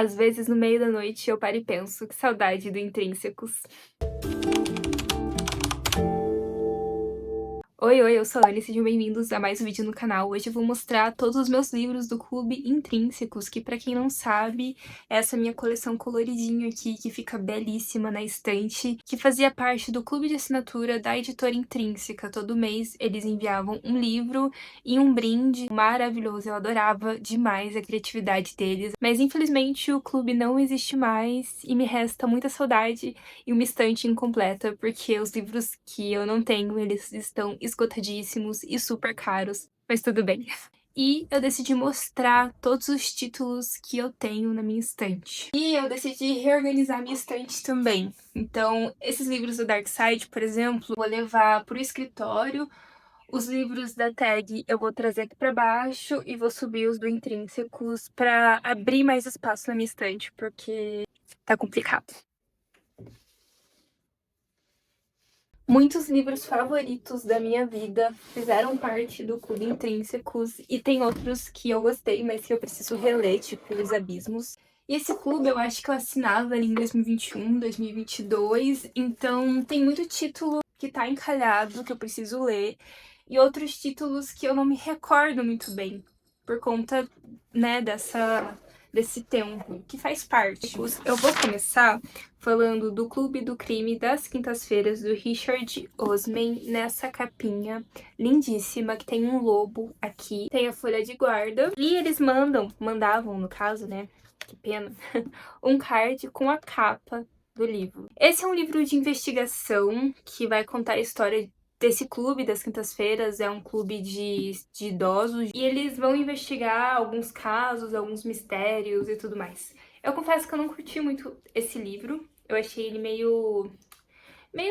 Às vezes, no meio da noite, eu paro e penso: "Que saudade do Intrínsecos". Oi, oi, eu sou a Anne, sejam bem-vindos a mais um vídeo no canal. Hoje eu vou mostrar todos os meus livros do Clube Intrínsecos, que pra quem não sabe, é essa minha coleção coloridinha aqui, que fica belíssima na estante, que fazia parte do clube de assinatura da editora Intrínseca. Todo mês eles enviavam um livro e um brinde maravilhoso, eu adorava demais a criatividade deles. Mas infelizmente o clube não existe mais e me resta muita saudade e uma estante incompleta, porque os livros que eu não tenho, eles estão esgotadíssimos e super caros, mas tudo bem. E eu decidi mostrar todos os títulos que eu tenho na minha estante. E eu decidi reorganizar minha estante também. Então, esses livros do Dark Side, por exemplo, vou levar pro escritório. Os livros da tag eu vou trazer aqui pra baixo e vou subir os do Intrínsecos pra abrir mais espaço na minha estante, porque tá complicado. Muitos livros favoritos da minha vida fizeram parte do Clube Intrínsecos e tem outros que eu gostei, mas que eu preciso reler, tipo Os Abismos. E esse clube eu acho que eu assinava ali em 2021, 2022, então tem muito título que tá encalhado, que eu preciso ler, e outros títulos que eu não me recordo muito bem, por conta, né, desse tempo, que faz parte. Eu vou começar falando do Clube do Crime das Quintas-Feiras, do Richard Osman, nessa capinha lindíssima, que tem um lobo aqui, tem a folha de guarda, e eles mandavam, no caso, né, que pena, um card com a capa do livro. Esse é um livro de investigação que vai contar a história desse clube das quintas-feiras. É um clube de idosos e eles vão investigar alguns casos, alguns mistérios e tudo mais. Eu confesso que eu não curti muito esse livro, eu achei ele meio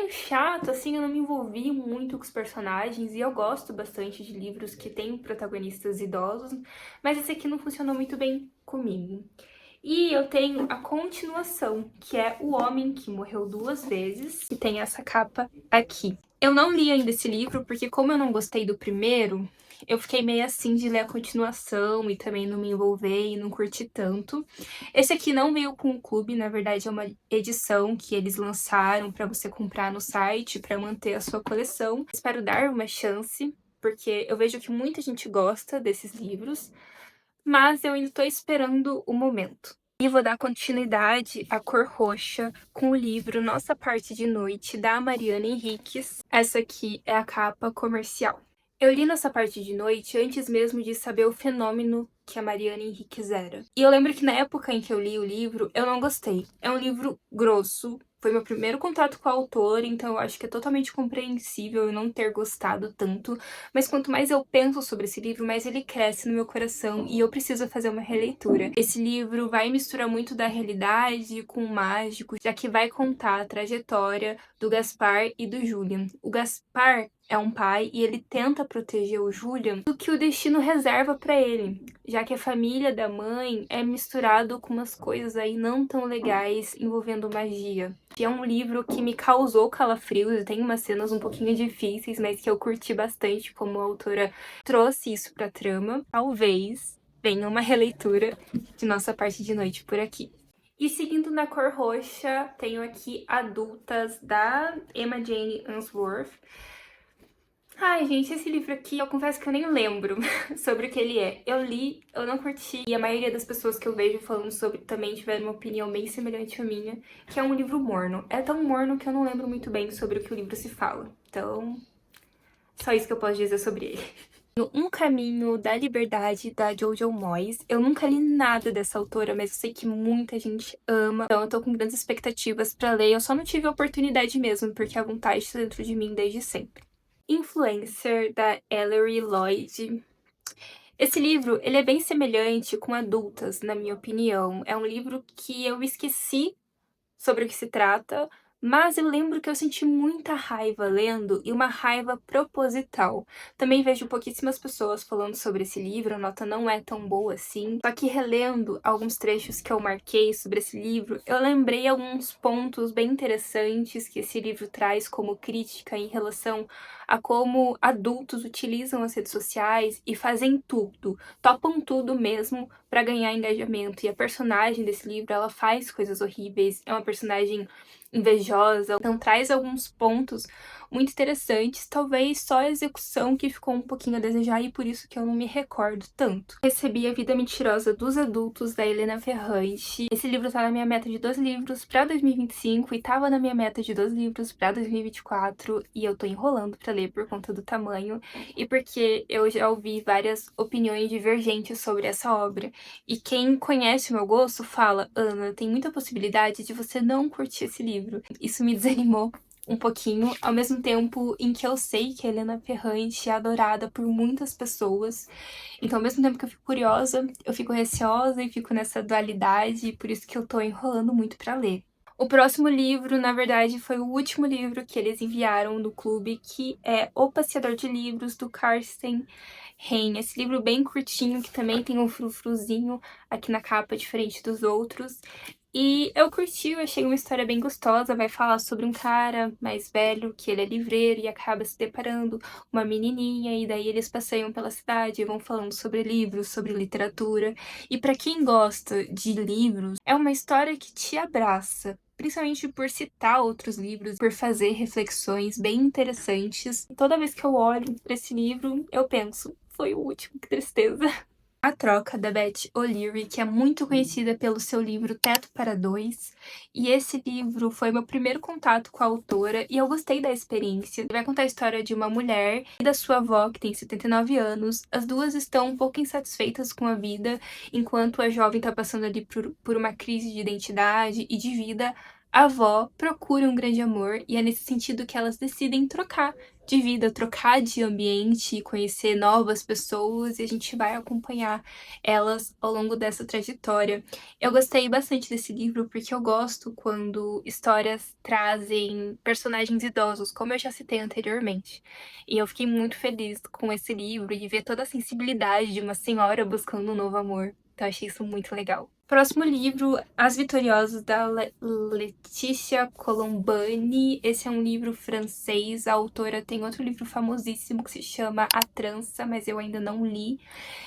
chato, assim, eu não me envolvi muito com os personagens, e eu gosto bastante de livros que têm protagonistas idosos, mas esse aqui não funcionou muito bem comigo. E eu tenho a continuação, que é O Homem que Morreu Duas Vezes, que tem essa capa aqui. Eu não li ainda esse livro, porque como eu não gostei do primeiro, eu fiquei meio assim de ler a continuação e também não me envolver e não curti tanto. Esse aqui não veio com o clube, na verdade é uma edição que eles lançaram para você comprar no site para manter a sua coleção. Espero dar uma chance, porque eu vejo que muita gente gosta desses livros, mas eu ainda tô esperando o momento. E vou dar continuidade à Cor Roxa com o livro Nossa Parte de Noite, da Mariana Henriques. Essa aqui é a capa comercial. Eu li Nossa Parte de Noite antes mesmo de saber o fenômeno que a Mariana Henriques era. E eu lembro que na época em que eu li o livro, eu não gostei. É um livro grosso, foi meu primeiro contato com a autora, então eu acho que é totalmente compreensível eu não ter gostado tanto. Mas quanto mais eu penso sobre esse livro, mais ele cresce no meu coração e eu preciso fazer uma releitura. Esse livro vai misturar muito da realidade com o mágico, já que vai contar a trajetória do Gaspar e do Julian. O Gaspar é um pai e ele tenta proteger o Julian do que o destino reserva pra ele, já que a família da mãe é misturado com umas coisas aí não tão legais envolvendo magia. E é um livro que me causou calafrios, tem umas cenas um pouquinho difíceis, mas que eu curti bastante como a autora trouxe isso pra trama. Talvez venha uma releitura de Nossa Parte de Noite por aqui. E seguindo na Cor Roxa, tenho aqui Adultas, da Emma Jane Unsworth. Ai, gente, esse livro aqui, eu confesso que eu nem lembro sobre o que ele é. Eu li, eu não curti, e a maioria das pessoas que eu vejo falando sobre também tiveram uma opinião bem semelhante à minha, que é um livro morno. É tão morno que eu não lembro muito bem sobre o que o livro se fala. Então, só isso que eu posso dizer sobre ele. Um Caminho da Liberdade, da Jojo Moyes. Eu nunca li nada dessa autora, mas eu sei que muita gente ama, então eu tô com grandes expectativas pra ler. Eu só não tive a oportunidade mesmo, porque a vontade está dentro de mim desde sempre. Influencer, da Ellery Lloyd. Esse livro, ele é bem semelhante com Adultas, na minha opinião. É um livro que eu esqueci sobre o que se trata, mas eu lembro que eu senti muita raiva lendo, e uma raiva proposital. Também vejo pouquíssimas pessoas falando sobre esse livro, a nota não é tão boa assim. Só que relendo alguns trechos que eu marquei sobre esse livro, eu lembrei alguns pontos bem interessantes que esse livro traz como crítica em relação a como adultos utilizam as redes sociais e fazem tudo, topam tudo mesmo pra ganhar engajamento. E a personagem desse livro, ela faz coisas horríveis, é uma personagem invejosa, então traz alguns pontos muito interessantes, talvez só a execução que ficou um pouquinho a desejar e por isso que eu não me recordo tanto. Recebi A Vida Mentirosa dos Adultos, da Helena Ferrante. Esse livro tá na minha meta de 2 livros pra 2025 e tava na minha meta de 2 livros pra 2024 e eu tô enrolando pra ler por conta do tamanho e porque eu já ouvi várias opiniões divergentes sobre essa obra. E quem conhece o meu gosto fala: Ana, tem muita possibilidade de você não curtir esse livro. Isso me desanimou um pouquinho, ao mesmo tempo em que eu sei que a Helena Ferrante é adorada por muitas pessoas. Então, ao mesmo tempo que eu fico curiosa, eu fico receosa e fico nessa dualidade, e por isso que eu tô enrolando muito pra ler. O próximo livro, na verdade, foi o último livro que eles enviaram no clube, que é O Passeador de Livros, do Carsten Heyn. Esse livro bem curtinho, que também tem um frufruzinho aqui na capa, diferente dos outros. E eu curti, eu achei uma história bem gostosa, vai falar sobre um cara mais velho, que ele é livreiro e acaba se deparando com uma menininha, e daí eles passeiam pela cidade e vão falando sobre livros, sobre literatura. E pra quem gosta de livros, é uma história que te abraça, principalmente por citar outros livros, por fazer reflexões bem interessantes. Toda vez que eu olho pra esse livro, eu penso, foi o último, que tristeza. A Troca, da Beth O'Leary, que é muito conhecida pelo seu livro Teto para Dois. E esse livro foi meu primeiro contato com a autora e eu gostei da experiência. Ele vai contar a história de uma mulher e da sua avó, que tem 79 anos. As duas estão um pouco insatisfeitas com a vida, enquanto a jovem está passando ali por uma crise de identidade e de vida. A avó procura um grande amor e é nesse sentido que elas decidem trocar de vida, trocar de ambiente, conhecer novas pessoas, e a gente vai acompanhar elas ao longo dessa trajetória. Eu gostei bastante desse livro porque eu gosto quando histórias trazem personagens idosos, como eu já citei anteriormente. E eu fiquei muito feliz com esse livro e ver toda a sensibilidade de uma senhora buscando um novo amor. Então eu achei isso muito legal. Próximo livro, As Vitoriosas, da Letícia Colombani. Esse é um livro francês. A autora tem outro livro famosíssimo que se chama A Trança, mas eu ainda não li.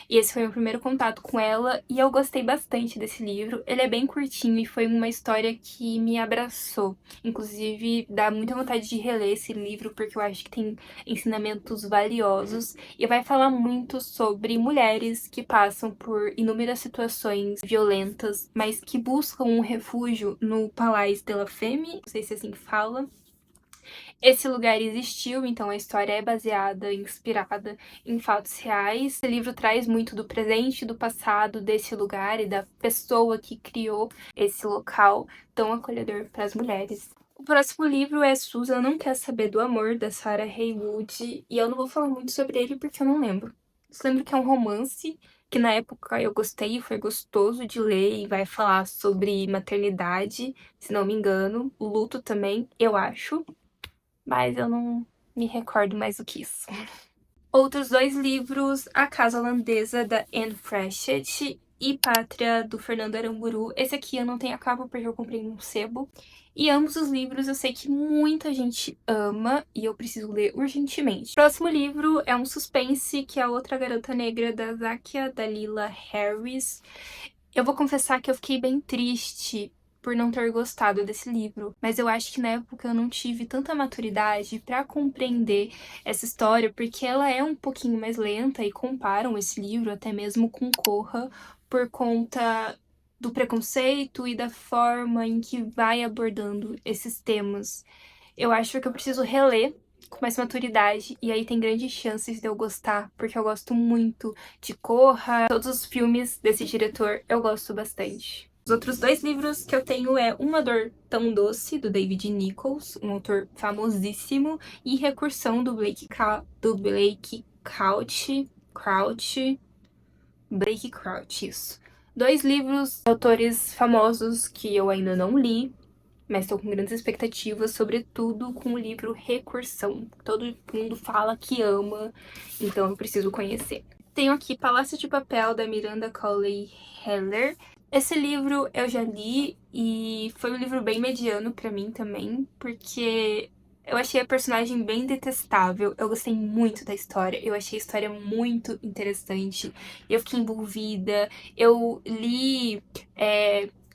E esse foi meu primeiro contato com ela e eu gostei bastante desse livro. Ele é bem curtinho e foi uma história que me abraçou. Inclusive, dá muita vontade de reler esse livro porque eu acho que tem ensinamentos valiosos e vai falar muito sobre mulheres que passam por inúmeras situações violentas, mas que buscam um refúgio no Palais de la Femme, não sei se é assim que fala. Esse lugar existiu, então a história é baseada, inspirada em fatos reais. Esse livro traz muito do presente e do passado desse lugar e da pessoa que criou esse local tão acolhedor para as mulheres. O próximo livro é Susan Não Quer Saber do Amor, da Sarah Haywood, e eu não vou falar muito sobre ele porque eu não lembro. Eu lembro que é um romance que na época eu gostei, foi gostoso de ler e vai falar sobre maternidade, se não me engano, luto também, eu acho, mas eu não me recordo mais do que isso. Outros 2 livros, A Casa Holandesa, da Anne Pratchett, e Pátria, do Fernando Aramburu. Esse aqui eu não tenho a capa porque eu comprei num sebo. E ambos os livros eu sei que muita gente ama e eu preciso ler urgentemente. O próximo livro é um suspense, que é a Outra Garota Negra, da Zakia Dalila Harris. Eu vou confessar que eu fiquei bem triste por não ter gostado desse livro, mas eu acho que na época eu não tive tanta maturidade pra compreender essa história, porque ela é um pouquinho mais lenta e comparam esse livro até mesmo com Corra por conta do preconceito e da forma em que vai abordando esses temas. Eu acho que eu preciso reler com mais maturidade, e aí tem grandes chances de eu gostar, porque eu gosto muito de Corra, todos os filmes desse diretor eu gosto bastante. Os outros 2 livros que eu tenho é Uma Dor Tão Doce, do David Nichols, um autor famosíssimo, e Recursão, do Blake Crouch, isso. 2 livros de autores famosos que eu ainda não li, mas estou com grandes expectativas, sobretudo com o livro Recursão. Todo mundo fala que ama, então eu preciso conhecer. Tenho aqui Palácio de Papel, da Miranda Cawley Heller. Esse livro eu já li e foi um livro bem mediano pra mim também, porque Eu achei a personagem bem detestável, eu gostei muito da história, eu achei a história muito interessante, eu fiquei envolvida, eu li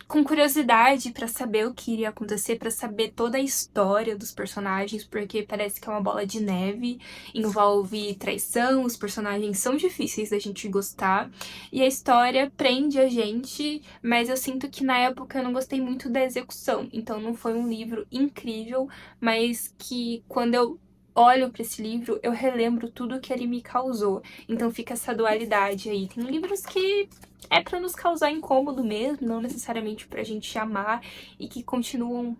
com curiosidade pra saber o que iria acontecer, pra saber toda a história dos personagens, porque parece que é uma bola de neve, envolve traição, os personagens são difíceis da gente gostar, e a história prende a gente, mas eu sinto que na época eu não gostei muito da execução, então não foi um livro incrível, mas que quando eu olho para esse livro, eu relembro tudo que ele me causou. Então fica essa dualidade aí. Tem livros que é para nos causar incômodo mesmo, não necessariamente pra gente amar, e que continuam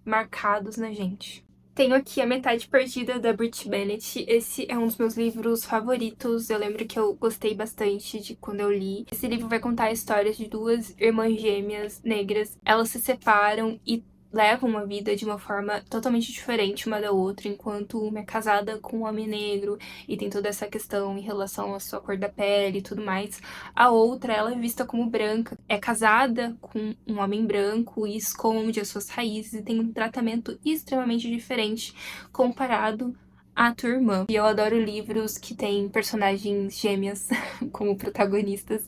marcados na gente. Tenho aqui A Metade Perdida, da Brit Bennett. Esse é um dos meus livros favoritos. Eu lembro que eu gostei bastante de quando eu li. Esse livro vai contar a história de duas irmãs gêmeas negras. Elas se separam e levam uma vida de uma forma totalmente diferente uma da outra, enquanto uma é casada com um homem negro e tem toda essa questão em relação à sua cor da pele e tudo mais. A outra, ela é vista como branca, é casada com um homem branco e esconde as suas raízes e tem um tratamento extremamente diferente comparado à tua irmã. E eu adoro livros que têm personagens gêmeas como protagonistas,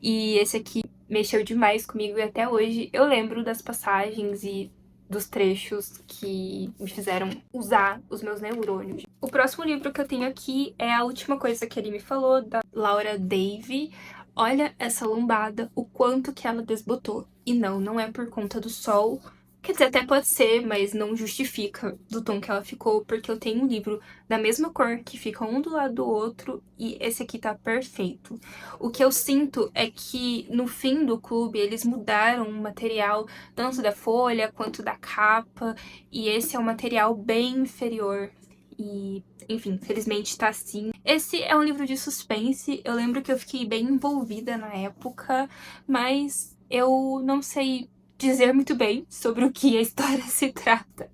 e esse aqui mexeu demais comigo e até hoje eu lembro das passagens e dos trechos que me fizeram usar os meus neurônios. O próximo livro que eu tenho aqui é A Última Coisa que Ele Me Falou, da Laura Davie. Olha essa lombada, o quanto que ela desbotou. E não, não é por conta do sol. Quer dizer, até pode ser, mas não justifica do tom que ela ficou, porque eu tenho um livro da mesma cor, que fica um do lado do outro, e esse aqui tá perfeito. O que eu sinto é que no fim do clube eles mudaram o material, tanto da folha quanto da capa, e esse é um material bem inferior. E, enfim, infelizmente tá assim. Esse é um livro de suspense, eu lembro que eu fiquei bem envolvida na época, mas eu não sei dizer muito bem sobre o que a história se trata.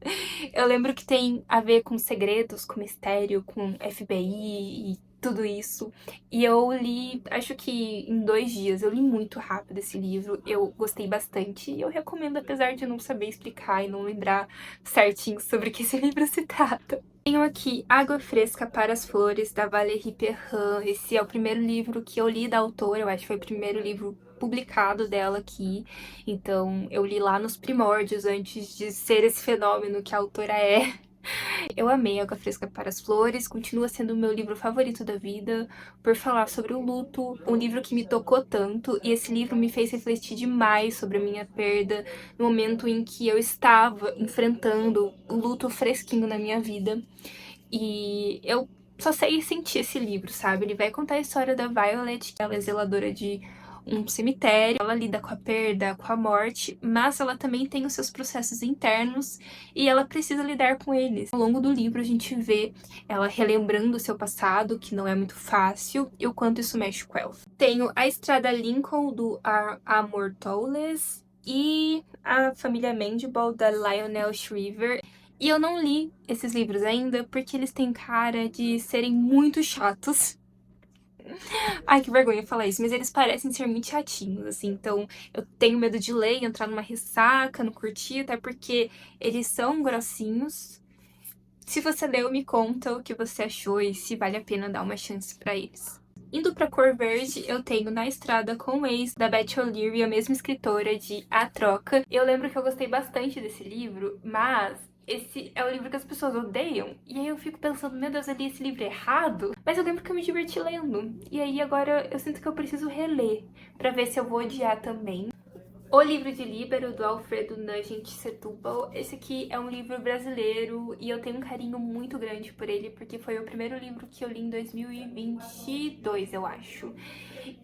Eu lembro que tem a ver com segredos, com mistério, com FBI e tudo isso. E eu li, acho que em 2 dias, eu li muito rápido esse livro, eu gostei bastante e eu recomendo, apesar de eu não saber explicar e não lembrar certinho sobre o que esse livro se trata. Tenho aqui Água Fresca para as Flores, da Valérie Perrin. Esse é o primeiro livro que eu li da autora, eu acho que foi o primeiro livro publicado dela aqui. Então eu li lá nos primórdios, antes de ser esse fenômeno que a autora é. Eu amei Água Fresca para as Flores, continua sendo o meu livro favorito da vida, por falar sobre o luto, um livro que me tocou tanto, e esse livro me fez refletir demais sobre a minha perda, no momento em que eu estava enfrentando o luto fresquinho na minha vida. E eu só sei sentir esse livro, sabe? Ele vai contar a história da Violet, que ela é zeladora de um cemitério, ela lida com a perda, com a morte, mas ela também tem os seus processos internos e ela precisa lidar com eles. Ao longo do livro a gente vê ela relembrando o seu passado, que não é muito fácil, e o quanto isso mexe com ela. Tenho A Estrada Lincoln, do Amor Towles, e A Família Mandible, da Lionel Shriver. E eu não li esses livros ainda porque eles têm cara de serem muito chatos. Ai, que vergonha falar isso, mas eles parecem ser muito chatinhos, assim, então eu tenho medo de ler e entrar numa ressaca, não curtir, até porque eles são grossinhos. Se você leu, me conta o que você achou e se vale a pena dar uma chance pra eles. Indo pra Cor Verde, eu tenho Na Estrada com o Ex, da Beth O'Leary, a mesma escritora de A Troca. Eu lembro que eu gostei bastante desse livro, mas esse é o livro que as pessoas odeiam. E aí eu fico pensando, meu Deus, eu li esse livro errado? Mas eu lembro que eu me diverti lendo. E aí agora eu sinto que eu preciso reler, pra ver se eu vou odiar também. O Livro de Líbero, do Alfredo Nugent Setúbal. Esse aqui é um livro brasileiro e eu tenho um carinho muito grande por ele, porque foi o primeiro livro que eu li em 2022, eu acho.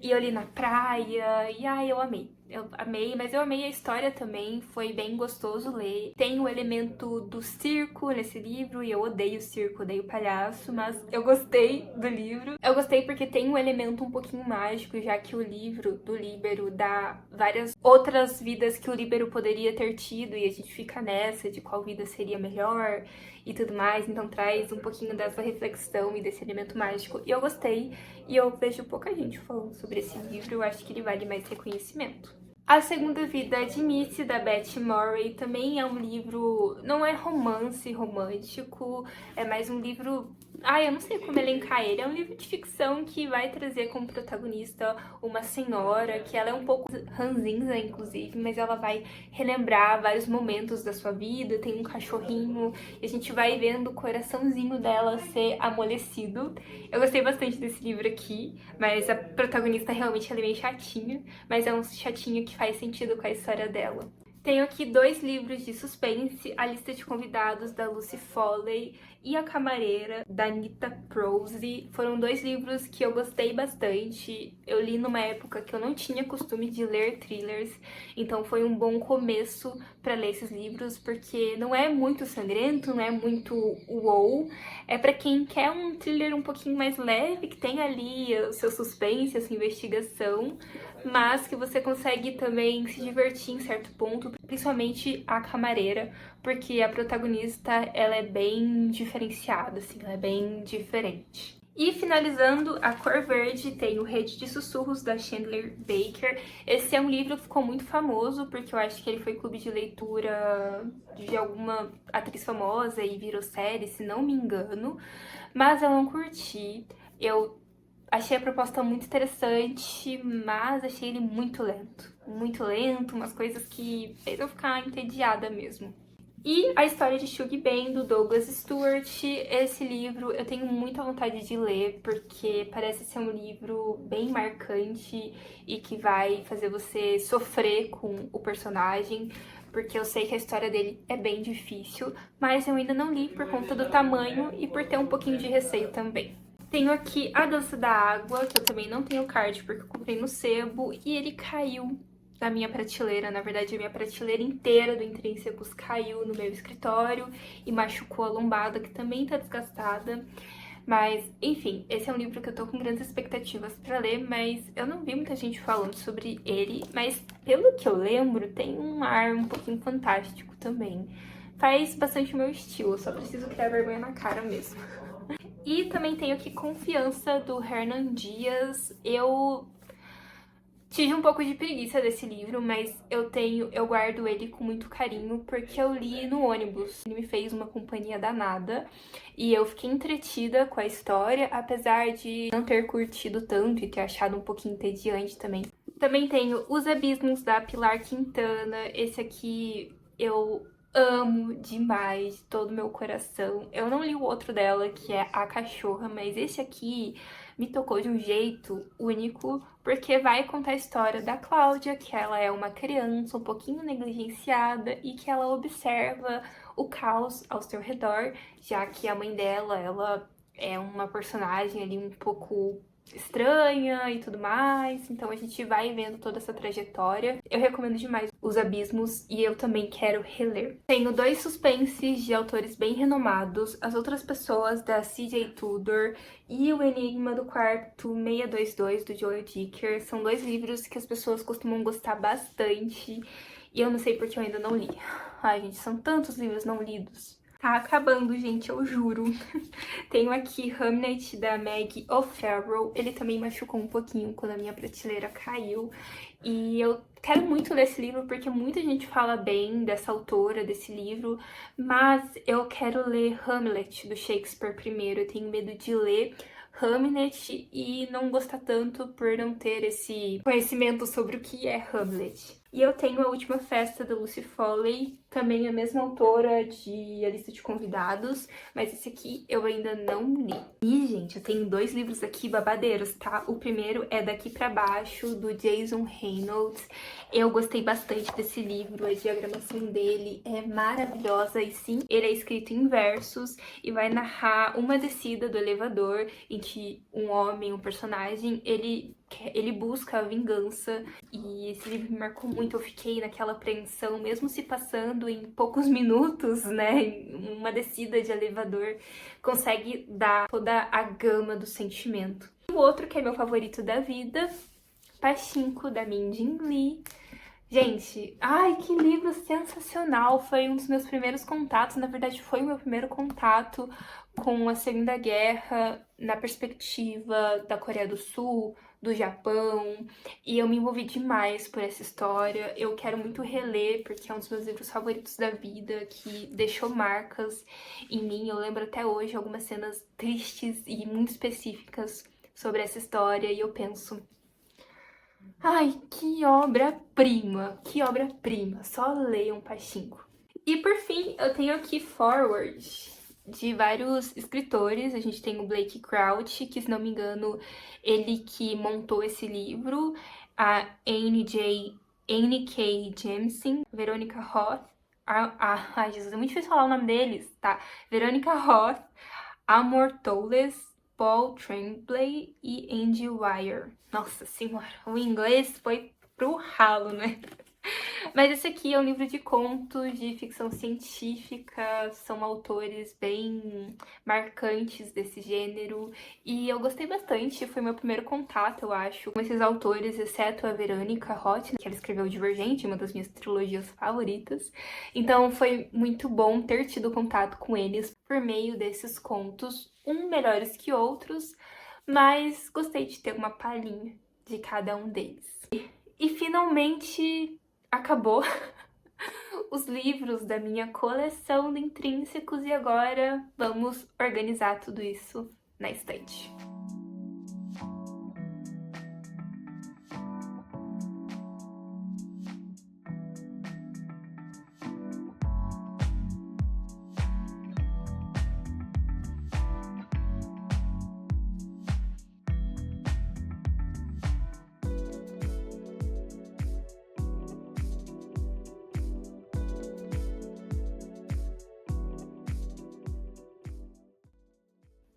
E eu li na praia, e ai, eu amei. Eu amei, mas eu amei a história também, foi bem gostoso ler. Tem o elemento do circo nesse livro, e eu odeio o circo, odeio o palhaço, mas eu gostei do livro. Eu gostei porque tem um elemento um pouquinho mágico, já que o livro do Líbero dá várias outras vidas que o Líbero poderia ter tido, e a gente fica nessa de qual vida seria melhor e tudo mais, então traz um pouquinho dessa reflexão e desse elemento mágico. E eu gostei, e eu vejo pouca gente falando sobre esse livro, eu acho que ele vale mais reconhecimento. A Segunda Vida de Missy, da Beth Morray, também é um livro, não é romance romântico, é mais um livro, eu não sei como elencar ele, é um livro de ficção que vai trazer como protagonista uma senhora, que ela é um pouco ranzinza, inclusive, mas ela vai relembrar vários momentos da sua vida, tem um cachorrinho, e a gente vai vendo o coraçãozinho dela ser amolecido. Eu gostei bastante desse livro aqui, mas a protagonista realmente ela é meio chatinha, mas é um chatinho que faz sentido com a história dela. Tenho aqui 2 livros de suspense, A Lista de Convidados, da Lucy Foley, e A Camareira, da Anita Prose. Foram 2 livros que eu gostei bastante. Eu li numa época que eu não tinha costume de ler thrillers, então foi um bom começo para ler esses livros, porque não é muito sangrento, não é muito wow. É para quem quer um thriller um pouquinho mais leve, que tem ali o seu suspense, a sua investigação, mas que você consegue também se divertir em certo ponto, principalmente a camareira, porque a protagonista, ela é bem diferenciada, assim, ela é bem diferente. E finalizando, A Cor Verde, tem o Rede de Sussurros, da Chandler Baker. Esse é um livro que ficou muito famoso, porque eu acho que ele foi clube de leitura de alguma atriz famosa e virou série, se não me engano. Mas eu não curti. Eu achei a proposta muito interessante, mas achei ele muito lento. Muito lento, umas coisas que fez eu ficar entediada mesmo. E a história de Shug Ben, do Douglas Stewart. Esse livro eu tenho muita vontade de ler, porque parece ser um livro bem marcante e que vai fazer você sofrer com o personagem, porque eu sei que a história dele é bem difícil, mas eu ainda não li por conta do tamanho e por ter um pouquinho de receio também. Tenho aqui A Dança da Água, que eu também não tenho card porque eu comprei no sebo e ele caiu da minha prateleira. Na verdade, a minha prateleira inteira do Intrínsecos caiu no meu escritório e machucou a lombada, que também tá desgastada. Mas, enfim, esse é um livro que eu tô com grandes expectativas pra ler, mas eu não vi muita gente falando sobre ele, mas pelo que eu lembro, tem um ar um pouquinho fantástico também. Faz bastante o meu estilo, eu só preciso criar vergonha na cara mesmo. E também tenho aqui Confiança, do Hernan Dias. Eu tive um pouco de preguiça desse livro, mas eu guardo ele com muito carinho, porque eu li no ônibus. Ele me fez uma companhia danada e eu fiquei entretida com a história, apesar de não ter curtido tanto e ter achado um pouquinho entediante também. Também tenho Os Abismos, da Pilar Quintana. Esse aqui eu amo demais, de todo o meu coração. Eu não li o outro dela, que é A Cachorra, mas esse aqui me tocou de um jeito único, porque vai contar a história da Cláudia, que ela é uma criança um pouquinho negligenciada e que ela observa o caos ao seu redor, já que a mãe dela, ela é uma personagem ali um pouco estranha e tudo mais, então a gente vai vendo toda essa trajetória. Eu recomendo demais Os Abismos e eu também quero reler. Tenho 2 suspenses de autores bem renomados, As Outras Pessoas, da C.J. Tudor, e O Enigma do Quarto 622, do Joel Dicker. São 2 livros que as pessoas costumam gostar bastante e eu não sei porque eu ainda não li. Ai, gente, são tantos livros não lidos. Tá acabando, gente, eu juro. Tenho aqui Hamnet, da Meg O'Farrell. Ele também machucou um pouquinho quando a minha prateleira caiu. E eu quero muito ler esse livro porque muita gente fala bem dessa autora, desse livro. Mas eu quero ler Hamlet, do Shakespeare primeiro. Eu tenho medo de ler Hamlet e não gostar tanto por não ter esse conhecimento sobre o que é Hamlet. E eu tenho A Última Festa, da Lucy Foley, também a mesma autora de A Lista de Convidados, mas esse aqui eu ainda não li. E, gente, eu tenho 2 livros aqui babadeiros, tá? O primeiro é Daqui Pra Baixo, do Jason Reynolds. Eu gostei bastante desse livro, a diagramação dele é maravilhosa e sim, ele é escrito em versos e vai narrar uma descida do elevador em que um homem, um personagem, ele busca a vingança. E esse livro me marcou muito, eu fiquei naquela apreensão, mesmo se passando em poucos minutos, né, uma descida de elevador, consegue dar toda a gama do sentimento. O outro, que é meu favorito da vida, Pachinko, da Min-Jin Lee. Gente, ai, que livro sensacional! Foi um dos meus primeiros contatos, na verdade foi o meu primeiro contato com a Segunda Guerra na perspectiva da Coreia do Sul, do Japão, e eu me envolvi demais por essa história. Eu quero muito reler, porque é um dos meus livros favoritos da vida, que deixou marcas em mim. Eu lembro até hoje algumas cenas tristes e muito específicas sobre essa história, e eu penso, ai, que obra-prima, que obra-prima, só leiam Pachinko. E por fim, eu tenho aqui forward de vários escritores. A gente tem o Blake Crouch, que se não me engano, ele que montou esse livro, a Anne K. Jemisin, Veronica Roth, ai Jesus, é muito difícil falar o nome deles, tá? Veronica Roth, Amor Towles, Paul Tremblay e Andy Weir. Nossa senhora, o inglês foi pro ralo, né? Mas esse aqui é um livro de contos de ficção científica, são autores bem marcantes desse gênero, e eu gostei bastante, foi meu primeiro contato, eu acho, com esses autores, exceto a Veronica Roth, que ela escreveu Divergente, uma das minhas trilogias favoritas. Então foi muito bom ter tido contato com eles por meio desses contos, melhores que outros, mas gostei de ter uma palhinha de cada um deles. E finalmente acabou os livros da minha coleção de intrínsecos e agora vamos organizar tudo isso na estante.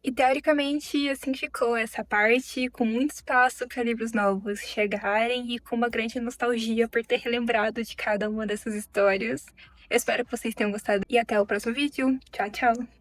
E teoricamente assim ficou essa parte, com muito espaço para livros novos chegarem e com uma grande nostalgia por ter relembrado de cada uma dessas histórias. Eu espero que vocês tenham gostado e até o próximo vídeo. Tchau, tchau!